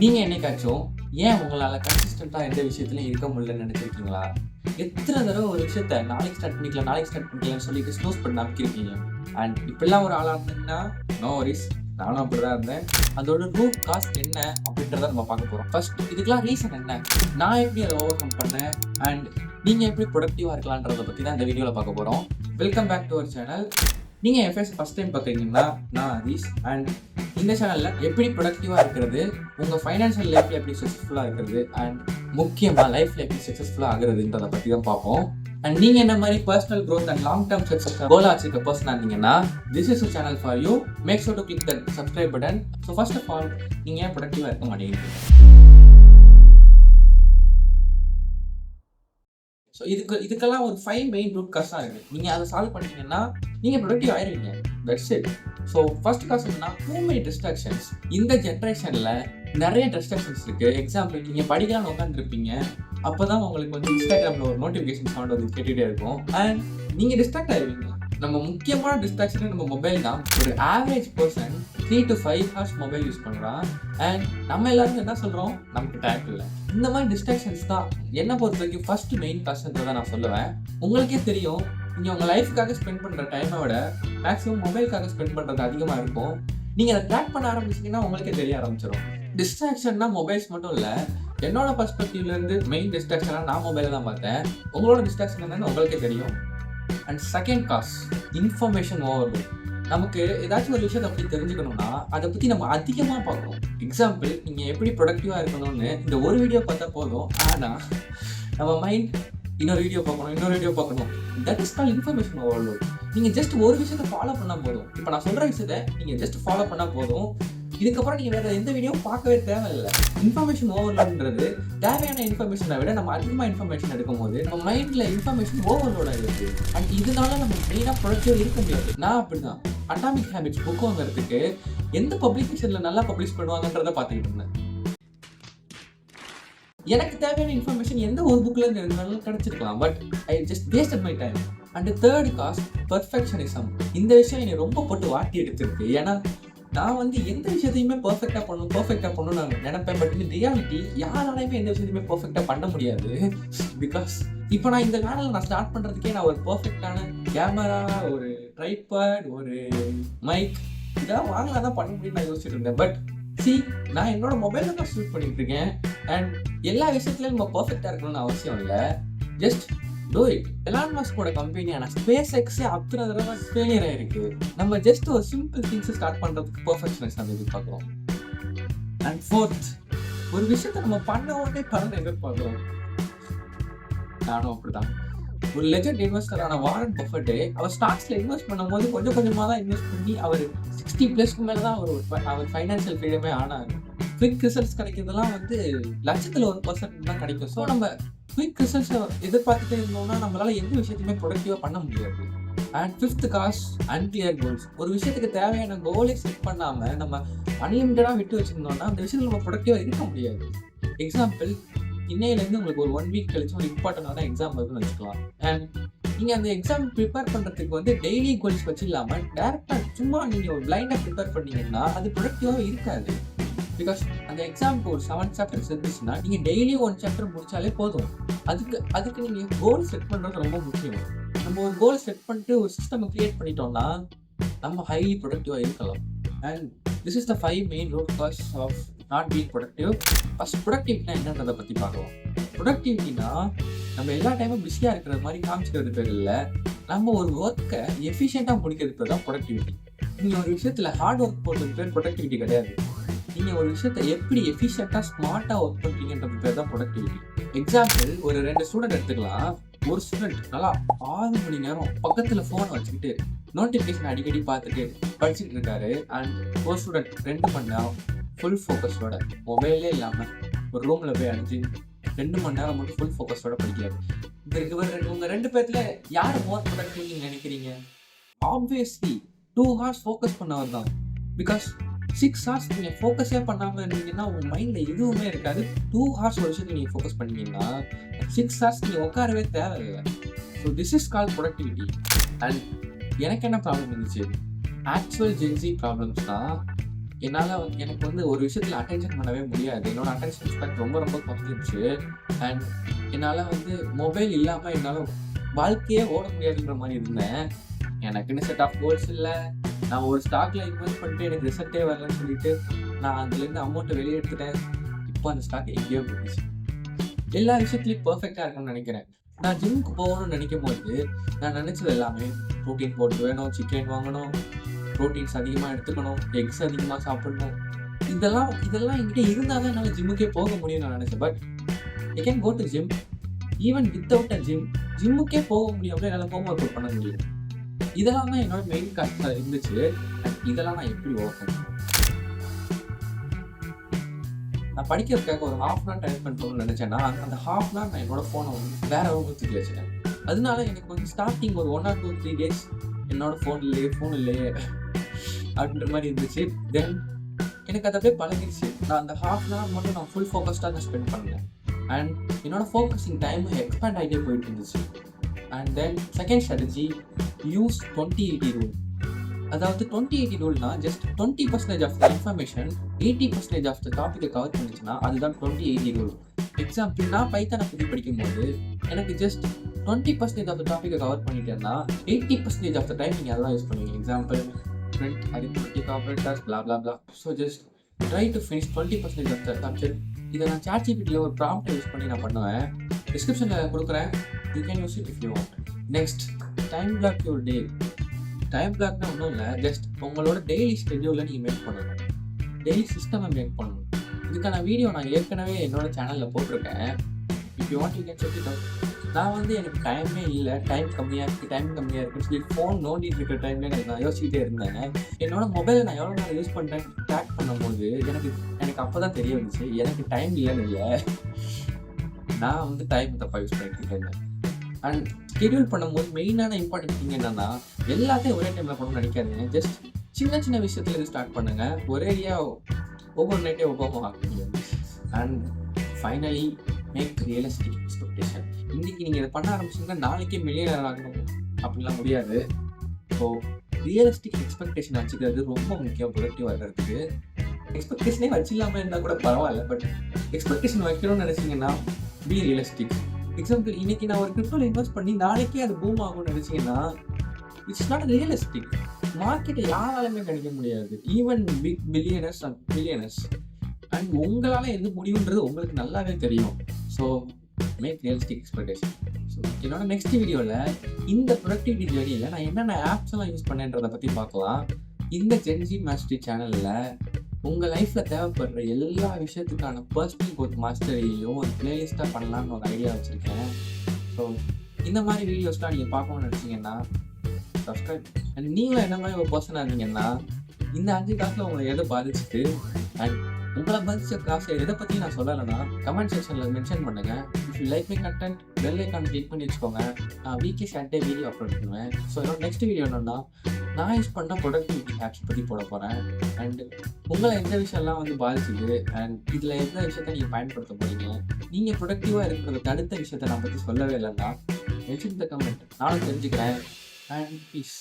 நீங்கள் என்னைக்காச்சும் ஏன் உங்களால் கன்சிஸ்டண்ட்டாக எந்த விஷயத்துலையும் இருக்க முடியலன்னு நினச்சிருக்கீங்களா? எத்தனை தடவை ஒரு விஷயத்த நாளைக்கு ஸ்டார்ட் பண்ணிக்கலாம்னு சொல்லிட்டு ஸ்னூஸ் பண்ணி அமைக்கிருக்கீங்க. அண்ட் இப்படிலாம் ஒரு ஆளாக இருந்தீங்கன்னா நோ வரிஸ், நானும் அப்படி தான் இருந்தேன். அதோட ரூட் காஸ்ட் என்ன அப்படின்றத நம்ம பார்க்க போகிறோம். ஃபர்ஸ்ட் இதுக்கெல்லாம் ரீசன் என்ன, நான் எப்படி அதை ஓவர் கம் பண்ணேன், அண்ட் நீங்கள் எப்படி ப்ரொடக்டிவாக இருக்கலான்றதை பற்றி தான் இந்த வீடியோவில் பார்க்க போகிறோம். Welcome back to our channel. நீங்கள் என் ஃபேஸ் ஃபஸ்ட் டைம் பார்க்குறீங்கன்னா நான் ஹரீஷ். அண்ட் இந்த சேனலில் எப்படி ப்ரொடக்டிவாக இருக்கிறது, உங்கள் ஃபைனான்ஷியல் லைஃப்பில் எப்படி சக்ஸஸ்ஃபுல்லாக இருக்கிறது, அண்ட் முக்கியமாக லைஃப்பில் எப்படி சக்ஸஸ்ஃபுல்லாக ஆகுறதுன்றதை பற்றி தான் பார்ப்போம். அண்ட் நீங்கள் என்ன மாதிரி personal growth and long term success கோலாக வச்சிருக்க பர்சனாக இருந்தீங்கன்னா this is a channel for you. Make sure to click the subscribe button. So first of all, நீங்கள் ஏன் ப்ரொடக்டிவாக இருக்க மாட்டேங்கிறீங்க? ஸோ இதுக்கெல்லாம் ஒரு 5 மெயின் ரூட் காஸ்டாக இருக்குது. நீங்கள் அதை சால்வ் பண்ணிட்டீங்கன்னா நீங்கள் ப்ரொடக்டிவ் ஆயிடுவீங்க. That's it. So first cause என்னன்னா டூ மெனி டிஸ்ட்ராக்ஷன்ஸ். இந்த ஜென்ரேஷனில் நிறைய டிஸ்ட்ராக்ஷன்ஸ் இருக்குது. எக்ஸாம்பிள், நீங்கள் படிக்கலாம்னு உட்காந்துருப்பீங்க, அப்போ தான் உங்களுக்கு வந்து இன்ஸ்டாகிராமில் ஒரு நோட்டிஃபிகேஷன் சவுண்ட் வந்து கேட்டுகிட்டே இருக்கும் அண்ட் நீங்கள் டிஸ்ட்ராக்ட் ஆகிடுவீங்க. நம்ம முக்கியமான டிஸ்ட்ராக்ஷனே நம்ம மொபைல் தான். ஒரு average person 3 to 5 hours mobile use பண்ணுறான். அண்ட் நம்ம எல்லாரும் என்ன சொல்கிறோம், நமக்கு டைம் இல்லை. இந்த மாதிரி டிஸ்ட்ராக்ஷன்ஸ் தான் என்னை பொறுத்த வரைக்கும் ஃபர்ஸ்ட் மெயின் காஸ்ன்றதை நான் சொல்லுவேன். உங்களுக்கே தெரியும், நீங்கள் உங்கள் லைஃபுக்காக ஸ்பெண்ட் பண்ணுற டைமை விட மேக்ஸிமம் மொபைலுக்காக ஸ்பெண்ட் பண்ணுறது அதிகமாக இருக்கும். நீங்கள் அதை ட்ராக் பண்ண ஆரம்பிச்சிங்கன்னா உங்களுக்கே தெரிய ஆரம்பிச்சிடும். டிஸ்ட்ராக்ஷன்னா மொபைல்ஸ் மட்டும் இல்லை, என்னோட பர்ஸ்பெக்டிவ்லேருந்து மெயின் டிஸ்ட்ராக்ஷனாக நான் மொபைலை தான் பார்த்தேன். உங்களோட டிஸ்ட்ராக்ஷன் என்னன்னு உங்களுக்கே தெரியும். And second cause, information overload. நமக்கு ஏதாச்சும் ஒரு விஷயத்தை அப்படி தெரிஞ்சுக்கணும்னா அதை பற்றி நம்ம அதிகமாக பார்க்கணும். எக்ஸாம்பிள், நீங்கள் எப்படி ப்ரொடக்டிவாக இருக்கணும்னு இந்த ஒரு வீடியோ பார்த்தா போதும், ஆனால் நம்ம மைண்ட் இன்னொரு வீடியோ பார்க்கணும். That is call information overload. நீங்கள் ஜஸ்ட் ஒரு விஷயத்தை ஃபாலோ பண்ணால் போதும். இப்போ நான் சொல்கிற விஷயத்தை நீங்கள் ஜஸ்ட் ஃபாலோ பண்ணால் போதும். இதுக்கப்புறம் நீங்கள் வேறு எந்த வீடியோ பார்க்கவே தேவையில்லை. இன்ஃபர்மேஷன் ஓவர்லோடுன்றது தேவையான இன்ஃபர்மேஷனை விட நம்ம அதிகமாக இன்ஃபர்மேஷன் எடுக்கும்போது நம்ம மைண்டில் இன்ஃபர்மேஷன் ஓவர்லோட் ஆகிருக்கு. அண்ட் இதனால நம்ம மெயினாக ப்ரொடக்டிவாக இருக்க முடியாது. நான் அப்படி தான் அட்டாமிக் ஹேபிட்ஸ் புக் வாங்குறதுக்கு எந்த பப்ளிகேஷனில் நல்லா பப்ளிஷ் பண்ணுவாங்கன்றதை பார்த்துக்கிட்டு இருந்தேன். எனக்கு தேவையான இன்ஃபர்மேஷன் எந்த ஒரு புக்கில் இருந்து இருந்தாலும் கிடைச்சிருக்கலாம், but I just wasted my time. And third cause, perfectionism. இந்த விஷயம் என்னை ரொம்ப போட்டு வாட்டி எடுத்துருக்கு. ஏன்னா நான் வந்து எந்த விஷயத்தையுமே பர்ஃபெக்டாக பண்ணணும்னு நான் நினைப்பேன். பட் இந்த ரியாலிட்டி யாராலையுமே எந்த விஷயத்தையுமே பர்ஃபெக்டாக பண்ண முடியாது. பிகாஸ் இப்போ நான் இந்த சேனல் நான் ஸ்டார்ட் பண்ணுறதுக்கே நான் ஒரு பர்ஃபெக்டான கேமரா, ஒரு ட்ரைபாட், ஒரு மைக் இதெல்லாம் வாங்கலாம் தான் பண்ண முடியும்னு நான் யோசிச்சுட்டு இருந்தேன். பட் நான் என்னோட மொபைலில் தான் ஷூட் பண்ணிட்டு இருக்கேன். அண்ட் எல்லா விஷயத்துலையும் நம்ம பர்ஃபெக்டாக இருக்கணும்னு அவசியம் இல்லை. Just do it. எலான் மஸ்கோட கம்பெனியான ஸ்பேஸ் எக்ஸே அத்தனை தடவை ஃபெயிலியர் ஆயிருக்கு. நம்ம ஜஸ்ட் ஒரு சிம்பிள் திங்ஸை ஸ்டார்ட் பண்ணுறதுக்கு பர்ஃபெக்ஷனிஸ்ட் நம்ம எதிர்பார்க்குறோம். அண்ட் ஃபோர்த், ஒரு விஷயத்தை நம்ம பண்ண உடனே பலனை எதிர்பார்க்குறோம். நானும் அப்படிதான். ஒரு லெஜண்ட் இன்வெஸ்டரான வாரன் பஃபெட் அவர் ஸ்டாக்ஸ்ல இன்வெஸ்ட் பண்ணும்போது கொஞ்சம் கொஞ்சமாக தான் இன்வெஸ்ட் பண்ணி அவர் 60+ மேலே தான் அவர் ஃபைனான்சியல் ஃப்ரீடமே ஆனார். குவிக் ரிசல்ட்ஸ் கிடைக்கிறதுலாம் வந்து லட்சத்தில் 1% தான் கிடைக்கும். ஸோ நம்ம குவிக் ரிசல்ட்ஸை எதிர்பார்த்துட்டே இருந்தோம்னா நம்மளால எந்த விஷயத்தையுமே ப்ரொடக்டிவாக பண்ண முடியாது. And fifth cause, unclear goals. ஒரு விஷயத்துக்கு தேவையான கோலை செட் பண்ணாமல் நம்ம அன்லிமிட்டடாக விட்டு வச்சுருந்தோம்னா அந்த விஷயத்தில் நம்ம ப்ரொடக்டிவாக இருக்க முடியாது. எக்ஸாம்பிள், இன்னையிலேருந்து உங்களுக்கு ஒரு 1 வீக் கழிச்சு ஒரு இம்பார்ட்டண்டான எக்ஸாம் வருதுன்னு வச்சுக்கலாம். அண்ட் நீங்கள் அந்த எக்ஸாம் ப்ரிப்பேர் பண்ணுறதுக்கு வந்து டெய்லி கோல்ஸ் வச்சு இல்லாமல் டேரெக்டாக சும்மா நீங்கள் ஒரு பிளைண்டாக ப்ரிப்பேர் பண்ணீங்கன்னா அது ப்ரொடக்டிவாக இருக்காது. பிகாஸ் அந்த எக்ஸாமுக்கு ஒரு 7 சாப்டர்ஸ் இருந்துச்சுன்னா நீங்கள் டெய்லி 1 சாப்டர் முடிச்சாலே போதும். அதுக்கு நீங்கள் கோல் செட் பண்ணுறது ரொம்ப முக்கியம். நம்ம ஒரு கோல் செட் பண்ணிட்டு ஒரு சிஸ்டம் கிரியேட் பண்ணிட்டோம்னா நம்ம ஹைலி ப்ரொடக்டிவாக இருக்கலாம். And this is the 5 main root cause of not being productive. First, ப்ரொடக்டிவிட்டினா என்னன்றதை பற்றி பார்க்கலாம். ப்ரொடக்டிவிட்டினா நம்ம எல்லா டைமும் பிஸியாக இருக்கிற மாதிரி காமிச்சிக்கிறது பேர் இல்லை, நம்ம ஒரு ஒர்க்கை எஃபிஷியண்ட்டாக முடிக்கிறது பேர் தான் ப்ரொடக்டிவிட்டி. நீங்கள் ஒரு விஷயத்தில் ஹார்ட் ஒர்க் போடுறது பேர் ப்ரொடக்டிவிட்டி கிடையாது. நீங்கள் ஒரு விஷயத்தை எப்படி எஃபிஷியண்ட்டாக ஸ்மார்ட்டாக ஒர்க் பண்ணுறீங்கன்றது பேர் தான் ப்ரொடக்டிவிட்டி. எக்ஸாம்பிள், ஒரு 2 ஸ்டூடெண்ட் எடுத்துக்கலாம். ஒரு ஸ்டூடெண்ட் நல்லா 6 மணி நேரம் பக்கத்தில் ஃபோனை வச்சுக்கிட்டு நோட்டிஃபிகேஷன் அடிக்கடி பார்த்துட்டு படிச்சுட்டு இருக்காரு. அண்ட் ஒரு ஸ்டூடெண்ட் 2 மணி நேரம் ஃபுல் ஃபோக்கஸோட மொபைலே இல்லாமல் ஒரு ரூமில் போய் அடிச்சு 2 மணி நேரம் மட்டும் ஃபுல் ஃபோக்கஸோட படிக்கிறாரு. உங்கள் 2 பேர்த்தில் யார் மோர் ப்ரொடக்டிவ் நீங்கள் நினைக்கிறீங்க? ஆப்வியஸ்லி 2 hours ஃபோக்கஸ் பண்ணவர் தான். பிகாஸ் 6 hours நீங்கள் ஃபோக்கஸே பண்ணாமல் இருந்தீங்கன்னா உங்கள் மைண்டில் எதுவுமே இருக்காது. 2 hours ஒரு விஷயத்தை நீங்கள் ஃபோக்கஸ் பண்ணீங்கன்னா 6 hours நீங்கள் உட்காரவே தேவையில்லை. So this is call productivity. And எனக்கு என்ன ப்ராப்ளம் இருந்துச்சு, ஆக்சுவல் ஜென்சி ப்ராப்ளம்ஸ் தான். எனக்கு வந்து ஒரு விஷயத்தில் அட்டென்ஷன் பண்ணவே முடியாது. என்னோட அட்டென்ஷன் ஸ்பேன் ரொம்ப ரொம்ப குறைஞ்சிருச்சு. அண்ட் என்னால் வந்து மொபைல் இல்லாமல் என்னால் வாழ்க்கையே ஓட முடியாதுன்ற மாதிரி இருந்தேன். எனக்குன்னு செட் ஆஃப் கோல்ஸ் இல்லை. நான் ஒரு ஸ்டாக்ல இன்வெஸ்ட் பண்ணிட்டு எனக்கு ரிசல்ட்டே வரலன்னு சொல்லிட்டு நான் அதுலேருந்து அமௌண்ட்டை வெளியே எடுத்துட்டேன். இப்போ அந்த ஸ்டாக் எங்கேயோ போயிடுச்சு. எல்லா விஷயத்துலையும் பர்ஃபெக்டாக இருக்கணும்னு நினைக்கிறேன். நான் ஜிம்முக்கு போகணும்னு நினைக்கும் போது நான் நினச்சது எல்லாமே ப்ரோட்டீன் பவுடர் வேணும், சிக்கன் வாங்கணும், ப்ரோட்டீன்ஸ் அதிகமாக எடுத்துக்கணும், எக்ஸ் அதிகமாக சாப்பிடணும். இதெல்லாம் என்கிட்ட இருந்தால் தான் என்னால் ஜிம்முக்கே போக முடியும்னு நான் நினச்சேன். But I can go to gym even without a ஜிம்முக்கே போக முடியாமல் என்னால் ஹோம் ஒர்க் அவுட் பண்ண முடியும். இதெல்லாம் தான் என்னோட மெயின் கஷ்டம் இருந்துச்சு. இதெல்லாம் நான் எப்படி ஓகே நான் படிக்கிறதுக்காக ஒரு half an hour time spend பண்ணணும்னு நினச்சேன்னா அந்த ஹாஃப் அன் ஹவர் நான் என்னோட ஃபோனை வந்து வேற ஒரு தூக்கி வச்சுட்டேன். அதனால எனக்கு வந்து ஸ்டார்டிங் ஒரு 1 or 2 3 days என்னோட ஃபோன் இல்லையே அப்படின்ற மாதிரி இருந்துச்சு. தென் எனக்கு அது அப்படியே பழகிடுச்சு. நான் அந்த ஹாஃப் அன் ஹவர் மட்டும் நான் ஃபுல் ஃபோக்கஸ்டாக தான் ஸ்பெண்ட் பண்ணேன். அண்ட் என்னோட ஃபோக்கஸிங் டைம் எக்ஸ்பேண்ட் ஆகிட்டே போயிட்டு இருந்துச்சு. And then second strategy, use 20-80 rule. அதாவது 20-80 ரூல்னா just 20% of the information 80% of the டாப்பிக்கை கவர் பண்ணிச்சுன்னா அதுதான் 20-80 ரூல். எக்ஸாம்பிள், நான் பைத்தானை பற்றி படிக்கும்போது எனக்கு ஜஸ்ட் 20% ஆஃப் த டாப்பிக்கை கவர் பண்ணிட்டேன்னா 80% ஆஃப் த டைம் நீங்கள் அதெல்லாம் யூஸ் பண்ணுவீங்க. Example, friend arithmetic operators blah blah blah. So just try to finish 20% of the subject. இதை நான் ChatGPTல ஒரு ப்ராம்ப்டை யூஸ் பண்ணி நான் பண்ணுவேன். டிஸ்கிரிப்ஷனில் கொடுக்குறேன். You can use it if you want. Next, time block your day. Time பிளாக்னா ஒன்றும் இல்லை, ஜஸ்ட் உங்களோட டெய்லி ஸ்கெட்யூலில் நீங்கள் மேக் பண்ணணும், டெய்லி சிஸ்டமை மேக் பண்ணணும். இதுக்கான வீடியோ நான் ஏற்கனவே என்னோட சேனலில் போட்டிருக்கேன். If you want you can check it out. நான் வந்து எனக்கு டைமே இல்லை, டைம் கம்மியாக இருக்குன்னு சொல்லி ஃபோன் நோண்டிட்டு இருக்கிற டைம்லேயே நான் யோசிச்சுக்கிட்டே இருந்தேன். என்னோட மொபைலை நான் எவ்வளோ நேரம் யூஸ் பண்ணுறேன் ட்ராக் பண்ணும்போது எனக்கு அப்போ தான் தெரிய வந்துச்சு எனக்கு டைம் இல்லைன்னு இல்லை, நான் வந்து டைம் தப்பாக யூஸ் பண்ணிட்டு இருக்கேன். அண்ட் ஷெட்யூல் பண்ணும்போது மெயினான இம்பார்ட்டன்ட் திங் என்னன்னா, எல்லாத்தையும் ஒரே டைமில் பண்ணணும்னு நினைக்காதீங்க. ஜஸ்ட் சின்ன விஷயத்துல ஸ்டார்ட் பண்ணுங்க. ஒரேடியா ஒவ்வொரு நைட்டே ஒவ்வொரு ஆக முடியாது. And finally, make realistic expectation. இன்றைக்கி நீங்கள் இதை பண்ண ஆரம்பிச்சிங்கன்னா நாளைக்கே மில்லியனர் ஆகணும் அப்படிலாம் முடியாது. ஸோ ரியலிஸ்டிக் எக்ஸ்பெக்டேஷன் வச்சுக்கிறது ரொம்ப முக்கியம் ப்ரொடக்டிவாக இருக்கிறதுக்கு. எக்ஸ்பெக்டேஷனே வச்சில்லாமல் இருந்தால் கூட பரவாயில்ல, பட் எக்ஸ்பெக்டேஷன் வைக்கணும்னு நினச்சிங்கன்னா பி ரியலிஸ்டிக். எக்ஸாம்பிள், இன்னைக்கு நான் ஒரு கிரிப்டோல இன்வெஸ்ட் பண்ணி நாளைக்கே அது பூம் ஆகும்னு நினைச்சீங்கன்னா இட்ஸ் நாட் ரியலிஸ்டிக். மார்க்கெட்டை யாராலுமே கிடைக்க முடியாது, even big billionaires and billionaires. And உங்களால் எது முடியுன்றது உங்களுக்கு நல்லாவே தெரியும். So make realistic expectation. So என்னோட நெக்ஸ்ட் வீடியோவில் இந்த ப்ரொடக்டிவிட்டி ஜேர்னியில் நான் என்னென்ன ஆப்ஸ் எல்லாம் யூஸ் பண்ணேன்றதை பற்றி பார்க்கலாம். இந்த ஜென்ஜி மாஸ்டரி சேனலில் உங்கள் லைஃப்பில் தேவைப்படுற எல்லா விஷயத்துக்கான பர்சனல் growth மாஸ்டரியையும் ஒரு பிளேலிஸ்ட்டாக பண்ணலான்னு ஒரு ஐடியா வச்சுருக்கேன். ஸோ இந்த மாதிரி வீடியோஸ்லாம் நீங்கள் பார்க்கணும்னு நினச்சிங்கன்னா சப்ஸ்கிரைப். அண்ட் நீங்களும் என்ன மாதிரி ஒரு பர்சனாக இருந்தீங்கன்னா இந்த 5 காசில் உங்களை எதை பாதிச்சுட்டு அண்ட் உங்களை பாதிச்ச காசை எதை பற்றி நான் சொல்லலைன்னா கமெண்ட் செக்ஷனில் மென்ஷன் பண்ணுங்கள். If you like my content bell icon click பண்ணி வச்சுக்கோங்க. நான் வீக்லி சாட்டர்டே வீடியோ அப்லோட் பண்ணுவேன். ஸோ என்னோட நெக்ஸ்ட் வீடியோ என்னன்னா, நான் யூஸ் பண்ண ப்ரொடக்டிவிட்டி ஆப்ஸ் பற்றி போட போகிறேன். அண்ட் உங்களை எந்த விஷயம்லாம் வந்து பாதிச்சுது அண்ட் இதில் எந்த விஷயத்த நீங்கள் பயன்படுத்த போகிறீங்க, நீங்கள் ப்ரொடக்டிவாக இருக்கிறத தடுத்த விஷயத்த நான் பற்றி சொல்லவே இல்லைன்னா மென்ஷன் த கமெண்ட், நானும் தெரிஞ்சுக்கிறேன். And piece.